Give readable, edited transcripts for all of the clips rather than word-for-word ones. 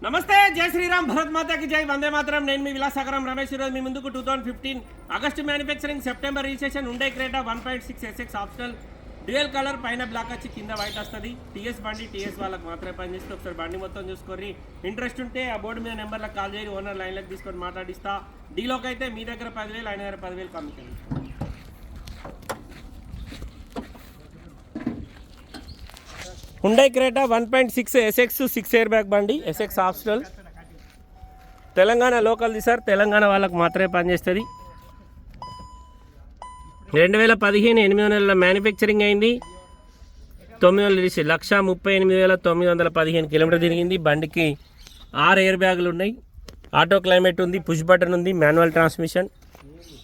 నమస్తే, జై శ్రీరామ్, భరత్ మాతాకి జై, వందే మాతరం. నేను మీ విలాసాగరం రమేష్. ఈరోజు మీ ముందుకు 2015 ఆగస్టు మ్యానుఫ్యాక్చరింగ్, సెప్టెంబర్ రిజిస్ట్రేషన్ ఉండే Creta 1.6 SX optional dual colour, పైన బ్లాక్ వచ్చి కింద వైట్ వస్తుంది. టీఎస్ బండి, టీఎస్ వాళ్ళకి మాత్రమే పనిచేస్తే ఒకసారి బండి మొత్తం చూసుకొని ఇంట్రెస్ట్ ఉంటే ఆ బోర్డు మీద నెంబర్లకు కాల్ చేసి ఓనర్ లైన్లకు తీసుకొని మాట్లాడిస్తా. డీలోకి అయితే మీ దగ్గర 10,000, ఆయన దగ్గర 10,000 commission. Hyundai Creta 1.6 SX 6 air bag బండి, SX ఆప్షనల్, తెలంగాణ లోకల్ది సార్. తెలంగాణ వాళ్ళకు మాత్రమే పనిచేస్తుంది. 2015 8 నెలల మ్యానుఫ్యాక్చరింగ్ అయింది. 9,38,915 కిలోమీటర్ తిరిగింది. బండికి 6 ఎయిర్ బ్యాగులు ఉన్నాయి, ఆటో క్లైమేట్ ఉంది, పుష్ బటన్ ఉంది, మాన్యువల్ ట్రాన్స్మిషన్.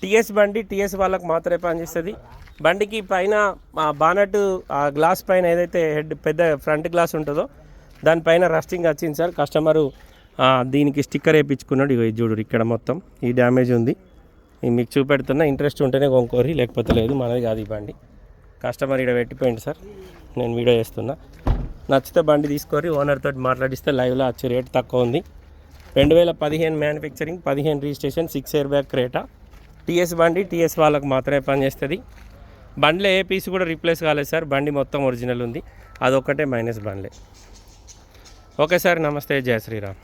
టీఎస్ బండి, టీఎస్ వాళ్ళకు మాత్రమే పనిచేస్తుంది. బండికి పైన బానట్ గ్లాస్ పైన ఏదైతే హెడ్ పెద్ద ఫ్రంట్ గ్లాస్ ఉంటుందో దానిపైన రస్టింగ్ వచ్చింది సార్. కస్టమరు దీనికి స్టిక్కర్ వేయించుకున్నాడు. ఇగో చూడు, ఇక్కడ మొత్తం ఈ డ్యామేజ్ ఉంది. మీకు చూపెడుతున్నా, ఇంట్రెస్ట్ ఉంటేనే కొనుక్కోరి, లేకపోతే లేదు. మనది కాదు ఈ బండి. కస్టమర్ ఇక్కడ పెట్టిపోయింది సార్, నేను వీడియో చేస్తున్నా. నచ్చితే బండి తీసుకొని ఓనర్ తోటి మాట్లాడిస్తే లైవ్లో వచ్చే రేట్ తక్కువ ఉంది. 2015 manufacturing, 15 registration, 6 air bag Creta, TS బండి, టీఎస్ వాళ్ళకు మాత్రమే పనిచేస్తుంది. బండిలో ఏ పీస్ కూడా రీప్లేస్ కాలేదు సార్. బండి మొత్తం ఒరిజినల్ ఉంది, అదొక్కటే మైనస్ బండ్లే. ఓకే సార్, నమస్తే, జై శ్రీరామ్.